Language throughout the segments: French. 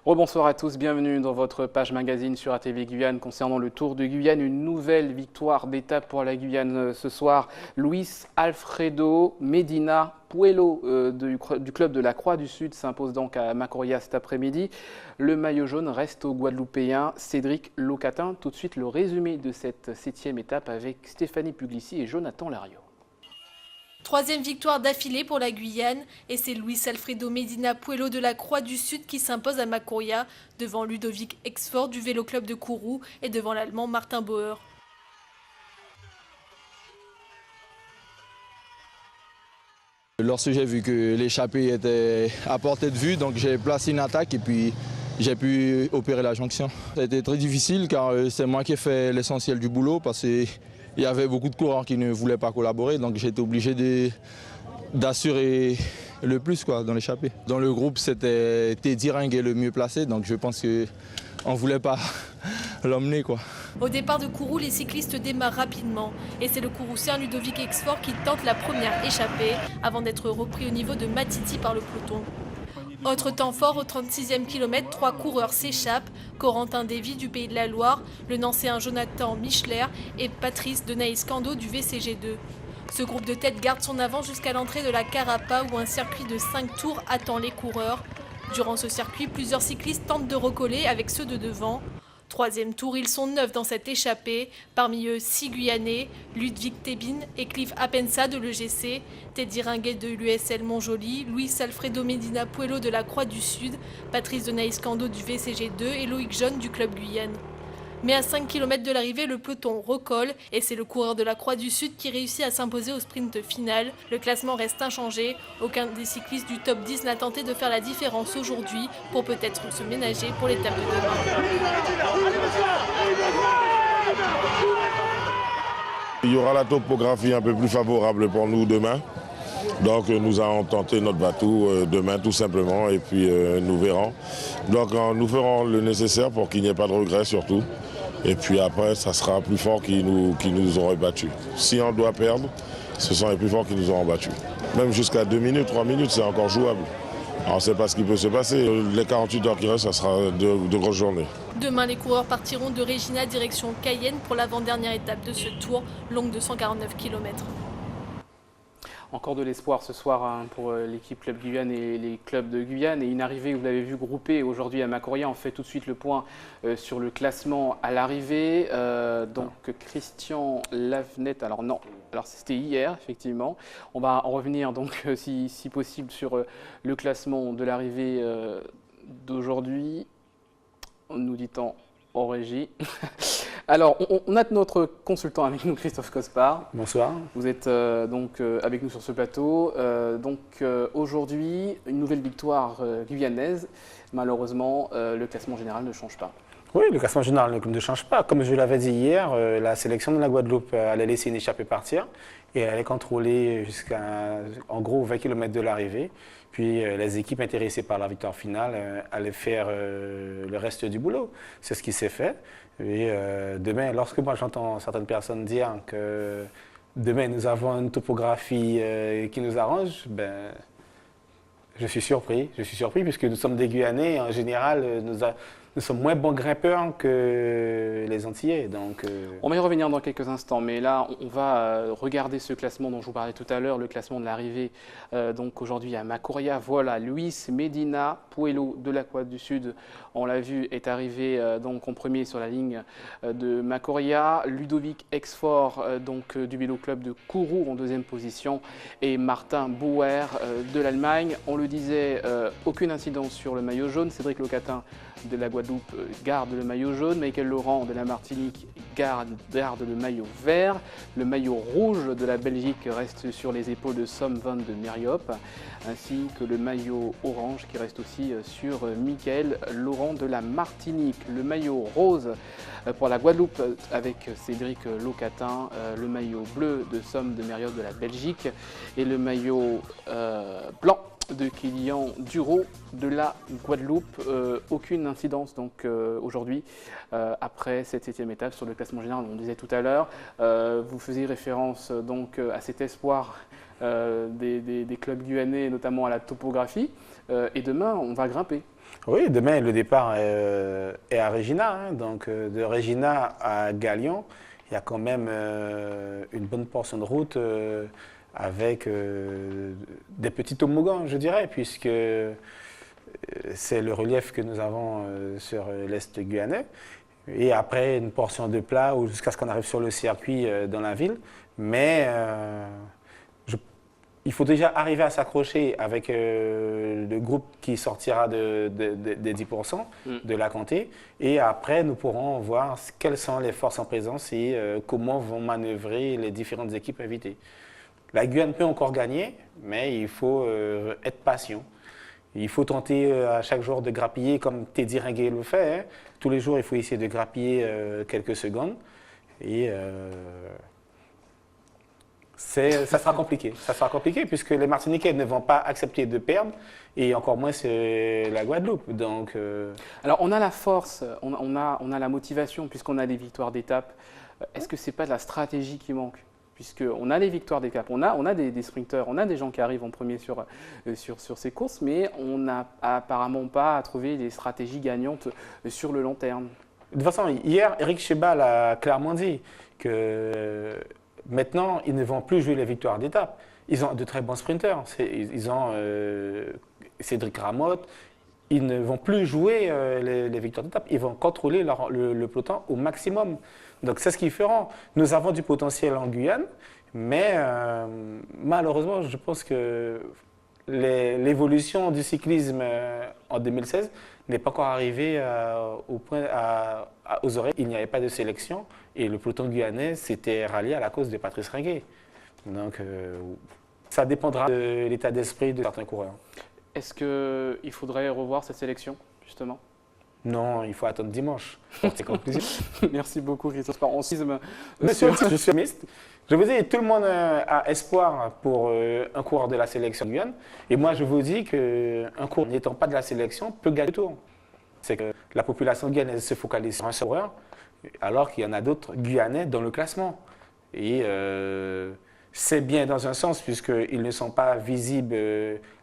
Rebonsoir à tous, bienvenue dans votre page magazine sur ATV Guyane concernant le Tour de Guyane. Une nouvelle victoire d'étape pour la Guyane ce soir. Luis Alfredo Medina Puelo du club de la Croix du Sud s'impose donc à Macoria cet après-midi. Le maillot jaune reste au Guadeloupéen Cédric Locatin. Tout de suite le résumé de cette 7e étape avec Stéphanie Puglisi et Jonathan Lariot. Troisième victoire d'affilée pour la Guyane et c'est Luis Alfredo Medina Puelo de la Croix du Sud qui s'impose à Macoria devant Ludovic Exfort du Vélo Club de Kourou et devant l'Allemand Martin Bauer. Lorsque j'ai vu que l'échappée était à portée de vue, donc j'ai placé une attaque et puis j'ai pu opérer la jonction. Ça a été très difficile car c'est moi qui ai fait l'essentiel du boulot parce qu'il y avait beaucoup de coureurs qui ne voulaient pas collaborer, donc j'ai été obligé d'assurer le plus dans l'échappée. Dans le groupe, c'était Teddy Ringuet le mieux placé, donc je pense qu'on ne voulait pas l'emmener. Au départ de Kourou, les cyclistes démarrent rapidement et c'est le Kourousien Ludovic Exfort qui tente la première échappée avant d'être repris au niveau de Matiti par le peloton. Autre temps fort, au 36e kilomètre, 3 coureurs s'échappent. Corentin Davy du Pays de la Loire, le Nancéen Jonathan Michler et Patrice de Naïs-Cando du VCG2. Ce groupe de tête garde son avance jusqu'à l'entrée de la Carapa où un circuit de 5 tours attend les coureurs. Durant ce circuit, plusieurs cyclistes tentent de recoller avec ceux de devant. Troisième tour, ils sont 9 dans cette échappée. Parmi eux, 6 Guyanais, Ludwig Tebin et Cliff Apensa de l'EGC, Teddy Ringuet de l'USL Montjoly, Luis Alfredo Medina Puelo de la Croix du Sud, Patrice de Naïs-Cando du VCG2 et Loïc Jeune du Club Guyane. Mais à 5 km de l'arrivée, le peloton recolle et c'est le coureur de la Croix du Sud qui réussit à s'imposer au sprint final. Le classement reste inchangé. Aucun des cyclistes du top 10 n'a tenté de faire la différence aujourd'hui pour peut-être se ménager pour l'étape de demain. Il y aura la topographie un peu plus favorable pour nous demain. Donc nous allons tenter notre bateau demain tout simplement et puis nous verrons. Donc nous ferons le nécessaire pour qu'il n'y ait pas de regrets surtout. Et puis après, ça sera plus fort qui nous auront battus. Si on doit perdre, ce sont les plus forts qui nous auront battus. Même jusqu'à 2 minutes, 3 minutes, c'est encore jouable. Alors, on ne sait pas ce qui peut se passer. Les 48 heures qui restent, ça sera de grosses journées. Demain, les coureurs partiront de Regina direction Cayenne pour l'avant-dernière étape de ce tour, longue de 149 km. Encore de l'espoir ce soir pour l'équipe Club Guyane et les clubs de Guyane. Et une arrivée, vous l'avez vu, groupée aujourd'hui à Macoria. On fait tout de suite le point sur le classement à l'arrivée. Donc Christian Lavenette, alors non, alors c'était hier effectivement. On va en revenir donc si possible sur le classement de l'arrivée d'aujourd'hui. Nous dit-on en régie. Alors, on a notre consultant avec nous, Christophe Cospard. Bonsoir. Vous êtes donc avec nous sur ce plateau. Aujourd'hui, une nouvelle victoire guyanaise. Malheureusement, le classement général ne change pas. Oui, le classement général ne change pas. Comme je l'avais dit hier, la sélection de la Guadeloupe allait laisser une échappée partir et elle allait contrôler jusqu'à, en gros, 20 km de l'arrivée. Puis les équipes intéressées par la victoire finale allaient faire le reste du boulot. C'est ce qui s'est fait. Et demain, lorsque moi j'entends certaines personnes dire que demain nous avons une topographie qui nous arrange, ben, je suis surpris. Je suis surpris puisque nous sommes des Guyanais. En général, nous sommes moins bons grimpeurs que les Antillais. Donc, On va y revenir dans quelques instants, mais là, on va regarder ce classement dont je vous parlais tout à l'heure, le classement de l'arrivée donc aujourd'hui à Macoria. Voilà, Luis Medina Puelo de la Croix du Sud, on l'a vu, est arrivé donc en premier sur la ligne de Macoria. Ludovic Exfort donc du Vélo Club de Kourou en deuxième position et Martin Bauer de l'Allemagne. On le disait, aucune incidence sur le maillot jaune. Cédric Locatin de la Guadeloupe garde le maillot jaune, Michael Laurent de la Martinique garde le maillot vert, le maillot rouge de la Belgique reste sur les épaules de Som van de Meriop, ainsi que le maillot orange qui reste aussi sur Michael Laurent de la Martinique. Le maillot rose pour la Guadeloupe avec Cédric Locatin, le maillot bleu de Som de Meriop de la Belgique et le maillot blanc de Kylian Duro de la Guadeloupe. Aucune incidence donc aujourd'hui après cette 7e étape sur le classement général, on disait tout à l'heure. Vous faisiez référence donc à cet espoir des clubs guyanais, notamment à la topographie. Et demain, on va grimper. Oui, demain, le départ est à Regina. Hein. Donc, de Regina à Galion, il y a quand même une bonne portion de route avec des petits toboggans, je dirais, puisque c'est le relief que nous avons sur l'Est guyanais. Et après, une portion de plat jusqu'à ce qu'on arrive sur le circuit dans la ville. Mais il faut déjà arriver à s'accrocher avec le groupe qui sortira des 10% de la Comté. Et après, nous pourrons voir quelles sont les forces en présence et comment vont manœuvrer les différentes équipes invitées. La Guyane peut encore gagner, mais il faut être patient. Il faut tenter à chaque jour de grappiller comme Teddy Ringuet le fait. Hein. Tous les jours, il faut essayer de grappiller quelques secondes. Et ça sera compliqué. Ça sera compliqué puisque les Martiniquais ne vont pas accepter de perdre et encore moins c'est la Guadeloupe. Donc, Alors on a la force, on a la motivation puisqu'on a des victoires d'étape. Est-ce que ce n'est pas de la stratégie qui manque? Puisqu'on a les victoires d'étape, on a des sprinteurs, on a des gens qui arrivent en premier sur ces courses, mais on n'a apparemment pas trouvé des stratégies gagnantes sur le long terme. De toute façon, hier, Eric Chebal a clairement dit que maintenant, ils ne vont plus jouer les victoires d'étape. Ils ont de très bons sprinteurs. Ils ont Cédric Ramotte. Ils ne vont plus jouer les victoires d'étape. Ils vont contrôler le peloton au maximum. Donc, c'est ce qu'ils feront. Nous avons du potentiel en Guyane, mais malheureusement, je pense que l'évolution du cyclisme en 2016 n'est pas encore arrivée aux oreilles. Il n'y avait pas de sélection et le peloton guyanais s'était rallié à la cause de Patrice Ringuet. Donc, ça dépendra de l'état d'esprit de certains coureurs. Est-ce qu'il faudrait revoir cette sélection, justement? Non, il faut attendre dimanche pour tes conclusions. Merci beaucoup, Christophe. Monsieur, je suis optimiste. Je vous dis, tout le monde a espoir pour un coureur de la sélection Guyane. Et moi, je vous dis qu'un coureur n'étant pas de la sélection peut gagner le tour. C'est que la population guyanaise se focalise sur un seul coureur, alors qu'il y en a d'autres Guyanais dans le classement. Et c'est bien dans un sens, puisqu'ils ne sont pas visibles,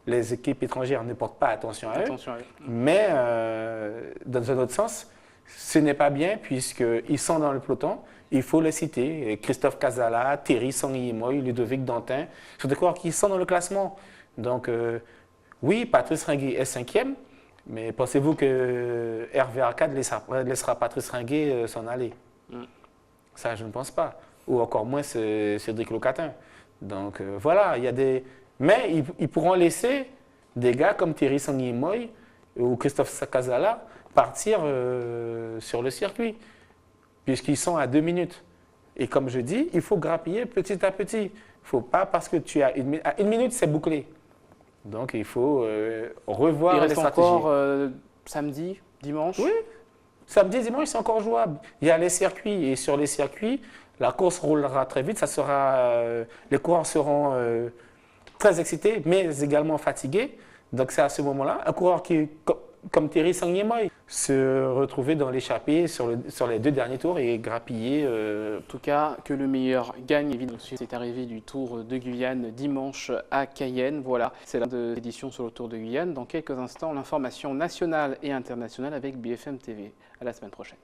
les équipes étrangères ne portent pas attention à eux. Mais dans un autre sens, ce n'est pas bien, puisqu'ils sont dans le peloton. Il faut les citer. Christophe Casala, Thierry Sanguimoy, Ludovic Dantin, ce sont des coureurs qui sont dans le classement. Donc, oui, Patrice Ringuet est 5e, mais pensez-vous que Hervé Arcade laissera Patrice Ringuet s'en aller? Ça, je ne pense pas. Ou encore moins Cédric Locatin. Donc, voilà, il y a des... Mais ils pourront laisser des gars comme Thierry Sanguimoy ou Christophe Casala partir sur le circuit, puisqu'ils sont à 2 minutes. Et comme je dis, il faut grappiller petit à petit. Il ne faut pas, parce que tu as à 1 minute, c'est bouclé. Donc, il faut revoir les stratégies. Il reste encore samedi, dimanche? Oui, samedi, dimanche, c'est encore jouable. Il y a les circuits, et sur les circuits, la course roulera très vite. Les coureurs seront très excités, mais également fatigués. Donc, c'est à ce moment-là, un coureur comme Thierry Sanguimoy se retrouver dans l'échappée sur les 2 derniers tours et grappiller. En tout cas, que le meilleur gagne. Évidemment, c'est arrivé du Tour de Guyane dimanche à Cayenne. Voilà, c'est la de l'édition sur le Tour de Guyane. Dans quelques instants, l'information nationale et internationale avec BFM TV. À la semaine prochaine.